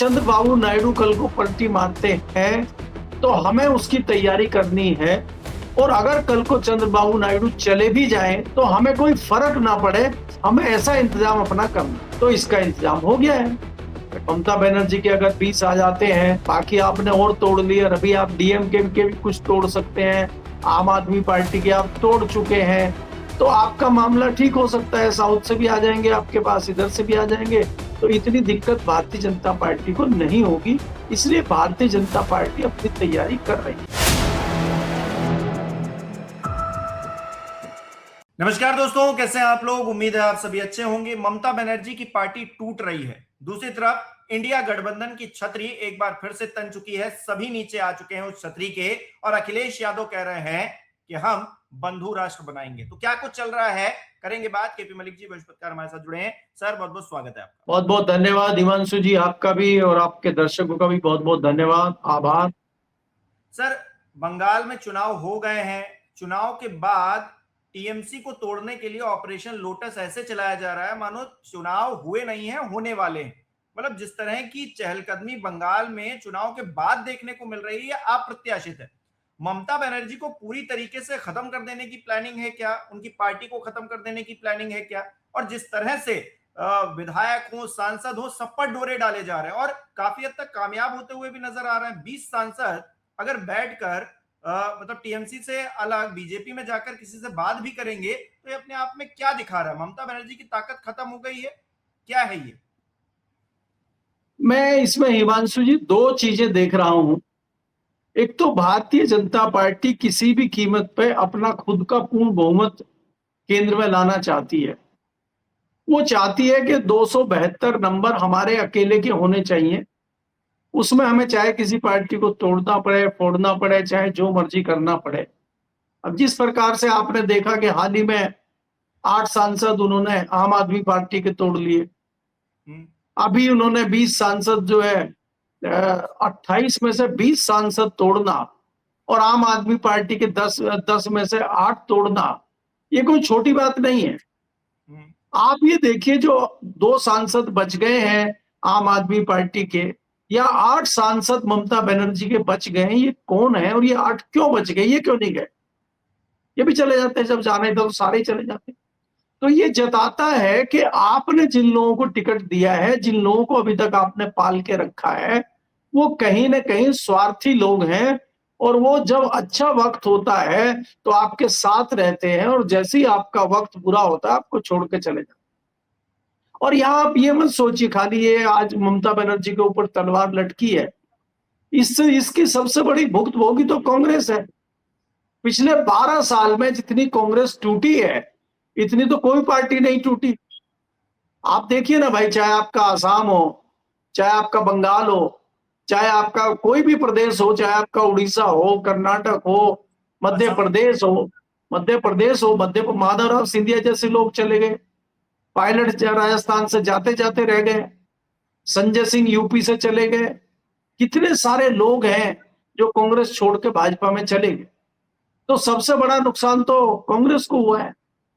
चंद्रबाबू नायडू कल को पलटी मारते हैं तो हमें उसकी तैयारी करनी है। और अगर कल को चंद्रबाबू नायडू चले भी जाएं तो हमें कोई फर्क ना पड़े, हमें ऐसा इंतजाम अपना करना। तो इसका इंतजाम हो गया है। ममता बनर्जी के अगर 20 आ जाते हैं, बाकी आपने और तोड़ लिए, अभी आप डीएमके के भी कुछ तोड़ सकते हैं, आम आदमी पार्टी के आप तोड़ चुके हैं, तो आपका मामला ठीक हो सकता है। साउथ से भी आ जाएंगे आपके पास, इधर से भी आ जाएंगे, तो इतनी दिक्कत भारतीय जनता पार्टी को नहीं होगी। इसलिए भारतीय जनता पार्टी अपनी तैयारी कर रही है। नमस्कार दोस्तों, कैसे हैं आप लोग? उम्मीद है आप सभी अच्छे होंगे। ममता बनर्जी की पार्टी टूट रही है। दूसरी तरफ इंडिया गठबंधन की छतरी एक बार फिर से तन चुकी है। सभी नीचे आ चुके हैं उस छतरी के, और अखिलेश यादव कह रहे हैं कि हम बंधु राष्ट्र बनाएंगे। तो क्या कुछ चल रहा है, करेंगे बात। केपी मलिक जी बृहस्पतिवार हमारे साथ जुड़े हैं। सर, बहुत बहुत स्वागत है आपका। बहुत बहुत धन्यवाद हिमांशु जी, आपका भी और आपके दर्शकों का भी बहुत बहुत धन्यवाद, आभार। सर, बंगाल में चुनाव हो गए हैं। चुनाव के बाद टीएमसी को तोड़ने के लिए ऑपरेशन लोटस ऐसे चलाया जा रहा है मानो चुनाव हुए नहीं है, होने वाले हैं। मतलब जिस तरह की चहलकदमी बंगाल में चुनाव के बाद देखने को मिल रही है, अप्रत्याशित है। ममता बनर्जी को पूरी तरीके से खत्म कर देने की प्लानिंग है क्या? उनकी पार्टी को खत्म कर देने की प्लानिंग है क्या? और जिस तरह से विधायक हो, सांसद हो, सब पर डोरे डाले जा रहे हैं और काफी हद तक कामयाब होते हुए भी नजर आ रहे हैं। 20 सांसद अगर बैठकर मतलब टीएमसी से अलग बीजेपी में जाकर किसी से बात भी करेंगे तो ये अपने आप में क्या दिखा रहा है? ममता बनर्जी की ताकत खत्म हो गई है, क्या है ये? मैं इसमें हिमांशु जी दो चीजें देख रहा हूं। एक तो भारतीय जनता पार्टी किसी भी कीमत पे अपना खुद का पूर्ण बहुमत केंद्र में लाना चाहती है। वो चाहती है कि 272 नंबर हमारे अकेले के होने चाहिए। उसमें हमें चाहे किसी पार्टी को तोड़ना पड़े, फोड़ना पड़े, चाहे जो मर्जी करना पड़े। अब जिस प्रकार से आपने देखा कि हाल ही में 8 सांसद उन्होंने आम आदमी पार्टी के तोड़ लिए। अभी उन्होंने 20 सांसद जो है 28 में से 20 सांसद तोड़ना और आम आदमी पार्टी के 10 में से 8 तोड़ना, ये कोई छोटी बात नहीं है। आप ये देखिए, जो 2 सांसद बच गए हैं आम आदमी पार्टी के, या 8 सांसद ममता बनर्जी के बच गए हैं, ये कौन है और ये 8 क्यों बच गए, ये क्यों नहीं गए? ये भी चले जाते हैं, जब जाने तो सारे ही चले जाते हैं। तो ये जताता है कि आपने जिन लोगों को टिकट दिया है, जिन लोगों को अभी तक आपने पाल के रखा है, वो कहीं ना कहीं स्वार्थी लोग हैं। और वो जब अच्छा वक्त होता है तो आपके साथ रहते हैं, और जैसे ही आपका वक्त बुरा होता है आपको छोड़ के चले जाते हैं। और यहाँ आप ये मत सोचिए खाली ये आज ममता बनर्जी के ऊपर तलवार लटकी है, इससे इसकी सबसे बड़ी भुक्तभोगी तो कांग्रेस है। पिछले 12 साल में जितनी कांग्रेस टूटी है, इतनी तो कोई पार्टी नहीं टूटी। आप देखिए ना भाई, चाहे आपका आसाम हो, चाहे आपका बंगाल हो, चाहे आपका कोई भी प्रदेश हो, चाहे आपका उड़ीसा हो, कर्नाटक हो, मध्य प्रदेश हो, माधवराव सिंधिया जैसे लोग चले गए। पायलट राजस्थान से जाते जाते रह गए। संजय सिंह यूपी से चले गए। कितने सारे लोग हैं जो कांग्रेस छोड़ के भाजपा में चले गए। तो सबसे बड़ा नुकसान तो कांग्रेस को हुआ है।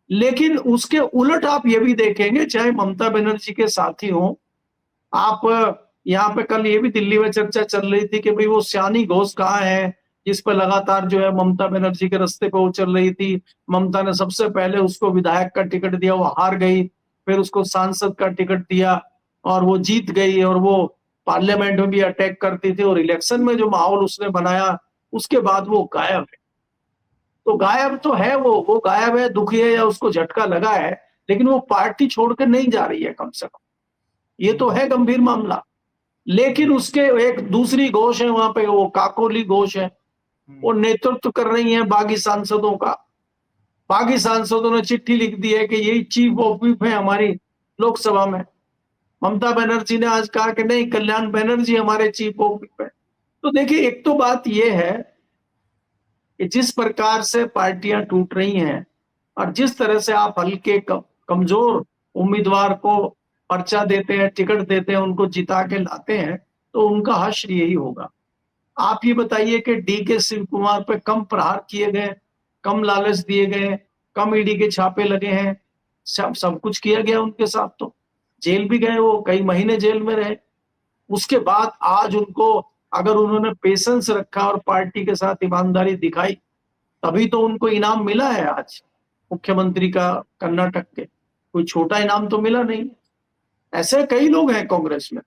लेकिन उसके उलट आप ये भी देखेंगे, चाहे ममता बनर्जी के साथी हो, आप यहाँ पे कल ये भी दिल्ली में चर्चा चल रही थी कि भाई वो सयानी घोष कहाँ है, जिस पर लगातार जो है ममता बनर्जी के रास्ते पे वो चल रही थी। ममता ने सबसे पहले उसको विधायक का टिकट दिया, वो हार गई, फिर उसको सांसद का टिकट दिया और वो जीत गई, और वो पार्लियामेंट में भी अटैक करती थी, और इलेक्शन में जो माहौल उसने बनाया उसके बाद वो गायब है। तो गायब तो है, वो गायब है, दुखी है या उसको झटका लगा है, लेकिन वो पार्टी छोड़कर नहीं जा रही है कम से कम। ये तो है गंभीर मामला। लेकिन उसके एक दूसरी घोष है वहां पे, वो काकोली घोष है, वो नेतृत्व कर रही है बागी सांसदों का। बागी सांसदों ने चिट्ठी लिख दी है कि यही चीफ ऑफ व्हिप है हमारी लोकसभा में। ममता बनर्जी ने आज कहा कि नहीं, कल्याण बनर्जी हमारे चीफ ऑफ व्हिप है। तो देखिए, एक तो बात यह है कि जिस प्रकार से पार्टियां टूट रही हैं और जिस तरह से आप हल्के कमजोर उम्मीदवार को पर्चा देते हैं, टिकट देते हैं, उनको जिता के लाते हैं, तो उनका हश्र यही होगा। आप ये बताइए कि डीके शिव कुमार पे कम प्रहार किए गए, कम लालच दिए गए, कम ईडी के छापे लगे हैं, सब कुछ किया गया उनके साथ। तो जेल भी गए, वो कई महीने जेल में रहे। उसके बाद आज उनको, अगर उन्होंने पेशेंस रखा और पार्टी के साथ ईमानदारी दिखाई, तभी तो उनको इनाम मिला है आज मुख्यमंत्री का कर्नाटक के। कोई छोटा इनाम तो मिला नहीं। ऐसे कई लोग हैं कांग्रेस में।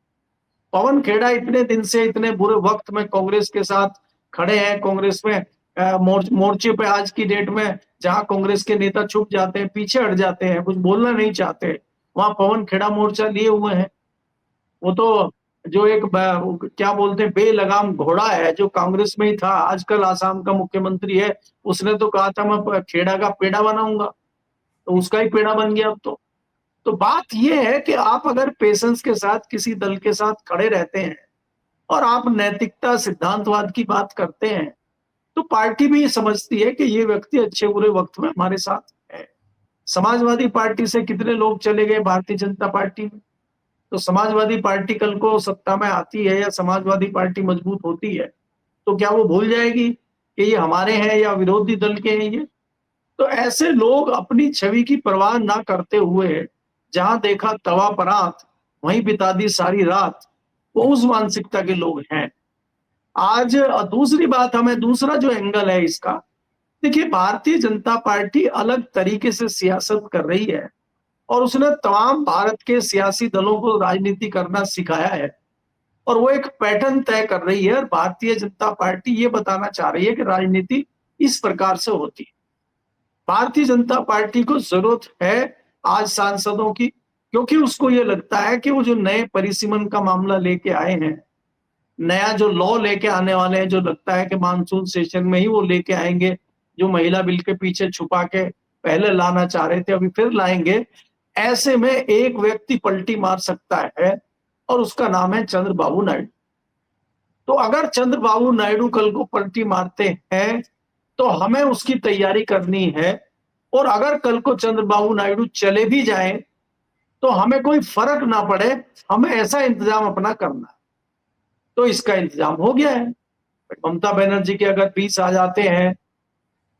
पवन खेड़ा इतने दिन से, इतने बुरे वक्त में कांग्रेस के साथ खड़े हैं। कांग्रेस में मोर्चे पे आज की डेट में जहां कांग्रेस के नेता छुप जाते हैं, पीछे हट जाते हैं, कुछ बोलना नहीं चाहते, वहां पवन खेड़ा मोर्चा लिए हुए हैं। वो तो जो एक क्या बोलते हैं, बेलगाम घोड़ा है, जो कांग्रेस में ही था, आजकल आसाम का मुख्यमंत्री है। उसने तो कहा था मैं खेड़ा का पेड़ा बनाऊंगा, तो उसका ही पेड़ा बन गया अब तो बात यह है कि आप अगर पेशेंस के साथ किसी दल के साथ खड़े रहते हैं और आप नैतिकता सिद्धांतवाद की बात करते हैं, तो पार्टी भी समझती है कि ये व्यक्ति अच्छे बुरे वक्त में हमारे साथ है। समाजवादी पार्टी से कितने लोग चले गए भारतीय जनता पार्टी में। तो समाजवादी पार्टी कल को सत्ता में आती है या समाजवादी पार्टी मजबूत होती है, तो क्या वो भूल जाएगी कि ये हमारे हैं या विरोधी दल के हैं ये? तो ऐसे लोग अपनी छवि की परवाह ना करते हुए जहां देखा तवा परात, वहीं बिता दी सारी रात, वो उस मानसिकता के लोग हैं आज। दूसरी बात, हमें दूसरा जो एंगल है इसका, देखिए भारतीय जनता पार्टी अलग तरीके से सियासत कर रही है और उसने तमाम भारत के सियासी दलों को राजनीति करना सिखाया है और वो एक पैटर्न तय कर रही है। और भारतीय जनता पार्टी ये बताना चाह रही है कि राजनीति इस प्रकार से होती है। भारतीय जनता पार्टी को जरूरत है आज सांसदों की, क्योंकि उसको ये लगता है कि वो जो नए परिसीमन का मामला लेके आए हैं, नया जो लॉ लेके आने वाले हैं, जो लगता है कि मानसून सेशन में ही वो लेके आएंगे, जो महिला बिल के पीछे छुपा के पहले लाना चाह रहे थे अभी फिर लाएंगे। ऐसे में एक व्यक्ति पलटी मार सकता है और उसका नाम है चंद्रबाबू नायडू। तो अगर चंद्रबाबू नायडू कल को पलटी मारते हैं तो हमें उसकी तैयारी करनी है। और अगर कल को चंद्रबाबू नायडू चले भी जाए तो हमें कोई फर्क ना पड़े, हमें ऐसा इंतजाम अपना करना है। तो इसका इंतजाम हो गया है। ममता बनर्जी के अगर 20 आ जाते हैं,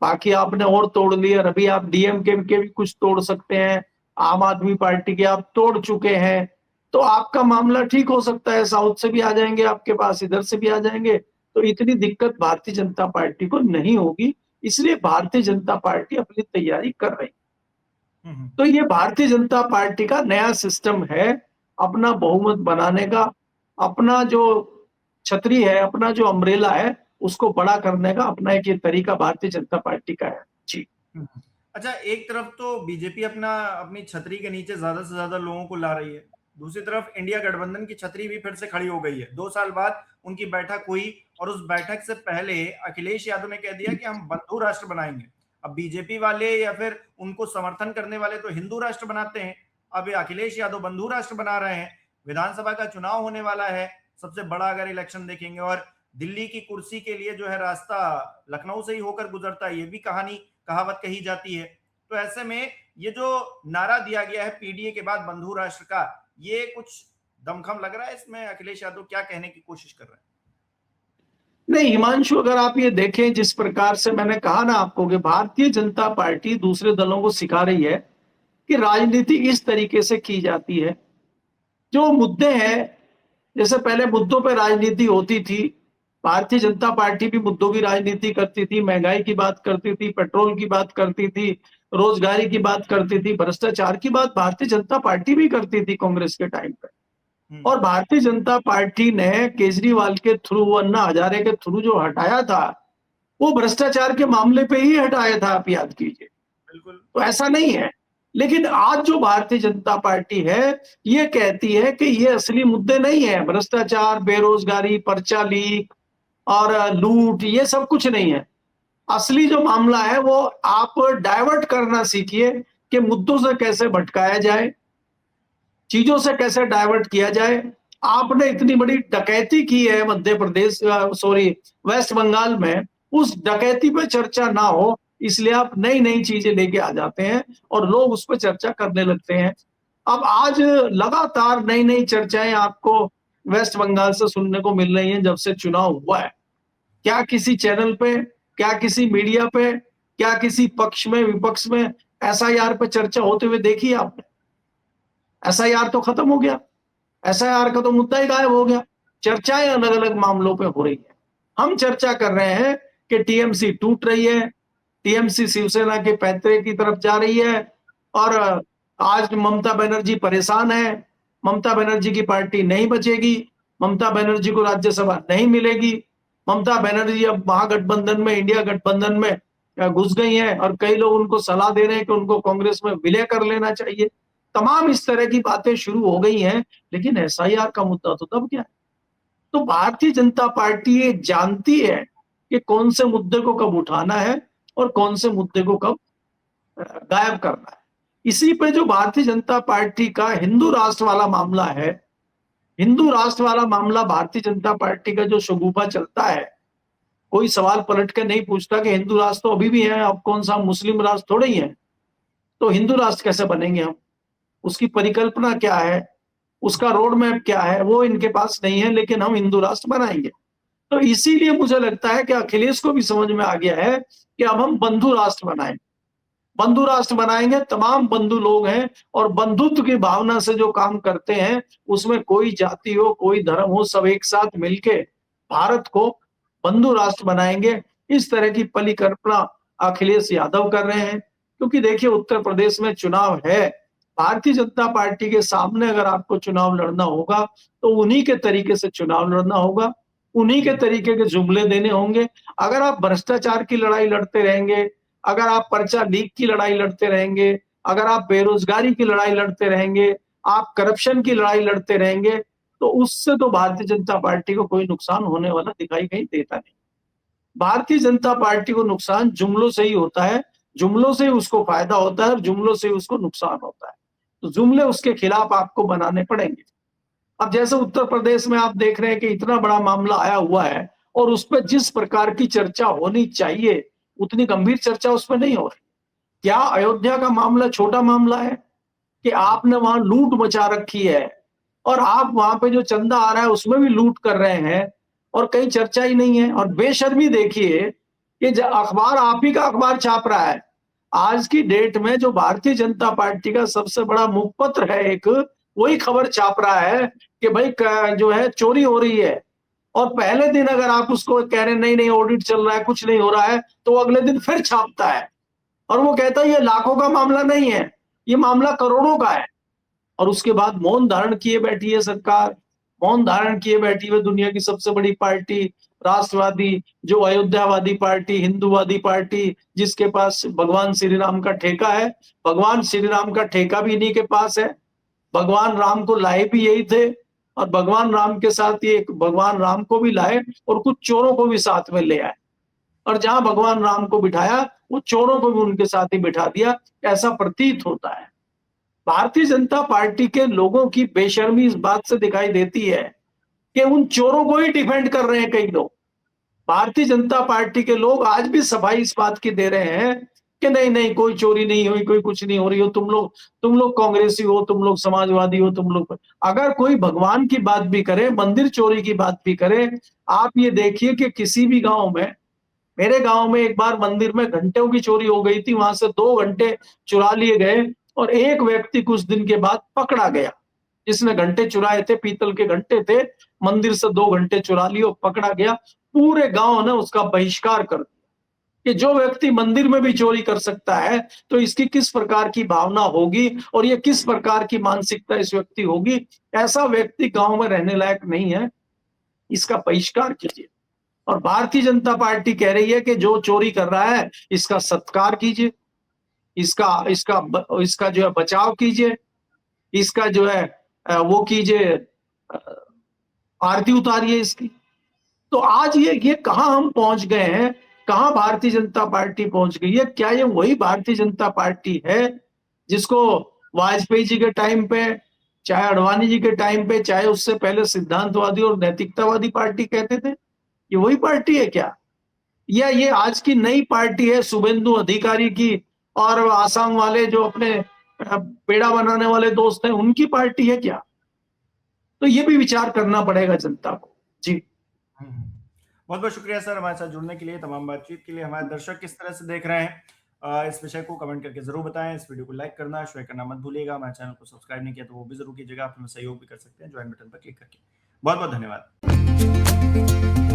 बाकी आपने और तोड़ लिए, और अभी आप डीएमके के भी कुछ तोड़ सकते हैं, आम आदमी पार्टी के आप तोड़ चुके हैं, तो आपका मामला ठीक हो सकता है। साउथ से भी आ जाएंगे आपके पास, इधर से भी आ जाएंगे, तो इतनी दिक्कत भारतीय जनता पार्टी को नहीं होगी। इसलिए भारतीय जनता पार्टी अपनी तैयारी कर रही है। तो ये भारतीय जनता पार्टी का नया सिस्टम है, अपना बहुमत बनाने का, अपना जो छतरी है, अपना जो अम्ब्रेला है, उसको बड़ा करने का अपना एक ये तरीका भारतीय जनता पार्टी का है। जी। अच्छा, एक तरफ तो बीजेपी अपनी छतरी के नीचे ज्यादा से ज्यादा लोगों को ला रही है, दूसरी तरफ इंडिया गठबंधन की छतरी भी फिर से खड़ी हो गई है। 2 साल बाद उनकी बैठक हुई और उस बैठक से पहले अखिलेश यादव ने कह दिया कि हम बंधु राष्ट्र बनाएंगे। अब बीजेपी वाले या फिर उनको समर्थन करने वाले तो हिंदू राष्ट्र बनाते हैं, अब अखिलेश यादव बंधु राष्ट्र बना रहे हैं। विधानसभा का चुनाव होने वाला है, सबसे बड़ा अगर इलेक्शन देखेंगे, और दिल्ली की कुर्सी के लिए जो है रास्ता लखनऊ से ही होकर गुजरता है, ये भी कहावत कही जाती है। तो ऐसे में ये जो नारा दिया गया है पीडीए के बाद बंधु राष्ट्र का, ये कुछ दमखम लग रहा है इसमें? अखिलेश यादव क्या कहने की कोशिश कर रहे हैं? नहीं हिमांशु, अगर आप ये देखें, जिस प्रकार से मैंने कहा ना आपको कि भारतीय जनता पार्टी दूसरे दलों को सिखा रही है कि राजनीति इस तरीके से की जाती है। जो मुद्दे हैं, जैसे पहले मुद्दों पर राजनीति होती थी, भारतीय जनता पार्टी भी मुद्दों की राजनीति करती थी, महंगाई की बात करती थी, पेट्रोल की बात करती थी, रोजगारी की बात करती थी, भ्रष्टाचार की बात भारतीय जनता पार्टी भी करती थी कांग्रेस के टाइम पे। और भारतीय जनता पार्टी ने केजरीवाल के थ्रू, अन्ना हजारे के थ्रू जो हटाया था, वो भ्रष्टाचार के मामले पे ही हटाया था, आप याद कीजिए। बिल्कुल। तो ऐसा नहीं है। लेकिन आज जो भारतीय जनता पार्टी है, ये कहती है कि ये असली मुद्दे नहीं है, भ्रष्टाचार, बेरोजगारी, पर्चा लीक और लूट, ये सब कुछ नहीं है। असली जो मामला है वो आप डाइवर्ट करना सीखिए कि मुद्दों से कैसे भटकाया जाए, चीजों से कैसे डाइवर्ट किया जाए। आपने इतनी बड़ी डकैती की है मध्य प्रदेश, सॉरी, वेस्ट बंगाल में, उस डकैती पे चर्चा ना हो, इसलिए आप नई नई चीजें लेके आ जाते हैं और लोग उस पर चर्चा करने लगते हैं। अब आज लगातार नई नई चर्चाएं आपको वेस्ट बंगाल से सुनने को मिल रही हैं जब से चुनाव हुआ है। क्या किसी चैनल पे, क्या किसी मीडिया पे, क्या किसी पक्ष में विपक्ष में एसआईआर पे चर्चा होते हुए देखी आपने? एसआईआर तो खत्म हो गया। SIR का तो मुद्दा ही गायब हो गया। चर्चाएं अलग अलग मामलों पे हो रही है। हम चर्चा कर रहे हैं कि टीएमसी टूट रही है, टीएमसी शिवसेना के पैतरे की तरफ जा रही है और आज ममता बनर्जी परेशान है। ममता बनर्जी की पार्टी नहीं बचेगी, ममता बनर्जी को राज्यसभा नहीं मिलेगी, ममता बनर्जी अब महागठबंधन में, इंडिया गठबंधन में घुस गई हैं और कई लोग उनको सलाह दे रहे हैं कि उनको कांग्रेस में विलय कर लेना चाहिए। तमाम इस तरह की बातें शुरू हो गई हैं, लेकिन SIR का मुद्दा तो दब गया। तो भारतीय जनता पार्टी ये जानती है कि कौन से मुद्दे को कब उठाना है और कौन से मुद्दे को कब गायब करना है। इसी पे जो भारतीय जनता पार्टी का हिंदू राष्ट्र वाला मामला है, हिंदू राष्ट्र वाला मामला भारतीय जनता पार्टी का जो शगुफा चलता है, कोई सवाल पलट के नहीं पूछता कि हिंदू राष्ट्र तो अभी भी है, अब कौन सा मुस्लिम राष्ट्र थोड़े ही है, तो हिंदू राष्ट्र कैसे बनेंगे हम, उसकी परिकल्पना क्या है, उसका रोड मैप क्या है, वो इनके पास नहीं है, लेकिन हम हिंदू राष्ट्र बनाएंगे। तो इसीलिए मुझे लगता है कि अखिलेश को भी समझ में आ गया है कि अब हम बंधु राष्ट्र बनाएं, बंधु राष्ट्र बनाएंगे, तमाम बंधु लोग हैं और बंधुत्व की भावना से जो काम करते हैं, उसमें कोई जाति हो, कोई धर्म हो, सब एक साथ मिलके भारत को बंधु राष्ट्र बनाएंगे। इस तरह की परिकल्पना अखिलेश यादव कर रहे हैं, क्योंकि देखिए उत्तर प्रदेश में चुनाव है, भारतीय जनता पार्टी के सामने अगर आपको चुनाव लड़ना होगा तो उन्हीं के तरीके से चुनाव लड़ना होगा, उन्हीं के तरीके के जुमले देने होंगे। अगर आप भ्रष्टाचार की लड़ाई लड़ते रहेंगे, अगर आप पर्चा लीक की लड़ाई लड़ते रहेंगे, अगर आप बेरोजगारी की लड़ाई लड़ते रहेंगे, आप करप्शन की लड़ाई लड़ते रहेंगे, तो उससे तो भारतीय जनता पार्टी को कोई नुकसान होने वाला दिखाई कहीं देता नहीं। भारतीय जनता पार्टी को नुकसान जुमलों से ही होता है, जुमलों से ही उसको फायदा होता है और जुमलों से ही उसको नुकसान होता है। तो जुमले उसके खिलाफ आपको बनाने पड़ेंगे। अब जैसे उत्तर प्रदेश में आप देख रहे हैं कि इतना बड़ा मामला आया हुआ है और उस पर जिस प्रकार की चर्चा होनी चाहिए उतनी गंभीर चर्चा उस पर नहीं हो रही। क्या अयोध्या का मामला छोटा मामला है कि आपने वहां लूट मचा रखी है और आप वहां पे जो चंदा आ रहा है उसमें भी लूट कर रहे हैं और कहीं चर्चा ही नहीं है। और बेशर्मी देखिए कि अखबार आप ही का अखबार छाप रहा है। आज की डेट में जो भारतीय जनता पार्टी का सबसे बड़ा मुखपत्र है एक, वही खबर छाप रहा है कि भाई जो है चोरी हो रही है, और पहले दिन अगर आप उसको कह रहे हैं नहीं नहीं ऑडिट चल रहा है, कुछ नहीं हो रहा है, तो अगले दिन फिर छापता है और वो कहता है ये लाखों का मामला नहीं है, ये मामला करोड़ों का है। और उसके बाद मौन धारण किए बैठी है सरकार, मौन धारण किए बैठी है दुनिया की सबसे बड़ी पार्टी, राष्ट्रवादी, जो अयोध्यावादी पार्टी, हिंदूवादी पार्टी, जिसके पास भगवान श्री राम का ठेका है। भगवान श्री राम का ठेका भी इन्हीं के पास है। भगवान राम को लाए भी यही थे और भगवान राम के साथ ये भगवान राम को भी लाए और कुछ चोरों को भी साथ में ले आए, और जहां भगवान राम को बिठाया वो चोरों को भी उनके साथ ही बिठा दिया, ऐसा प्रतीत होता है। भारतीय जनता पार्टी के लोगों की बेशर्मी इस बात से दिखाई देती है कि उन चोरों को ही डिफेंड कर रहे हैं कई लोग। भारतीय जनता पार्टी के लोग आज भी सफाई इस बात की दे रहे हैं कि नहीं नहीं कोई चोरी नहीं हुई, कोई कुछ नहीं हो रही हो, तुम लोग कांग्रेसी हो, तुम लोग समाजवादी हो, तुम लोग। अगर कोई भगवान की बात भी करे, मंदिर चोरी की बात भी करे, आप ये देखिए कि किसी भी गांव में, मेरे गांव में एक बार मंदिर में घंटों की चोरी हो गई थी, वहां से 2 घंटे चुरा लिए गए और एक व्यक्ति कुछ दिन के बाद पकड़ा गया जिसने घंटे चुराए थे, पीतल के घंटे थे, मंदिर से 2 घंटे चुरा लिए और पकड़ा गया। पूरे गांव ने उसका बहिष्कार कर दिया कि जो व्यक्ति मंदिर में भी चोरी कर सकता है तो इसकी किस प्रकार की भावना होगी और ये किस प्रकार की मानसिकता इस व्यक्ति होगी। ऐसा व्यक्ति गांव में रहने लायक नहीं है, इसका बहिष्कार कीजिए। और भारतीय जनता पार्टी कह रही है कि जो चोरी कर रहा है इसका सत्कार कीजिए, इसका इसका इसका जो है बचाव कीजिए, इसका जो है वो कीजिए, आरती उतारिए इसकी। तो आज ये कहां हम पहुंच गए हैं, कहां भारतीय जनता पार्टी पहुंच गई है। क्या ये वही भारतीय जनता पार्टी है जिसको वाजपेयी जी के टाइम पे, चाहे अडवाणी जी के टाइम पे, चाहे उससे पहले सिद्धांतवादी और नैतिकतावादी पार्टी कहते थे? ये वही पार्टी है क्या, या ये आज की नई पार्टी है शुभेंदु अधिकारी की और आसाम वाले जो अपने पेड़ा बनाने वाले दोस्त हैं उनकी पार्टी है क्या? तो ये भी विचार करना पड़ेगा जनता को। जी बहुत बहुत शुक्रिया सर हमारे साथ जुड़ने के लिए, तमाम बातचीत के लिए। हमारे दर्शक किस तरह से देख रहे हैं इस विषय को कमेंट करके जरूर बताएं। इस वीडियो को लाइक करना, शेयर करना मत भूलिएगा। हमारे चैनल को सब्सक्राइब नहीं किया तो वो भी जरूर कीजिएगा। आप हमें सहयोग भी कर सकते हैं ज्वाइन बटन पर क्लिक करके। बहुत बहुत धन्यवाद।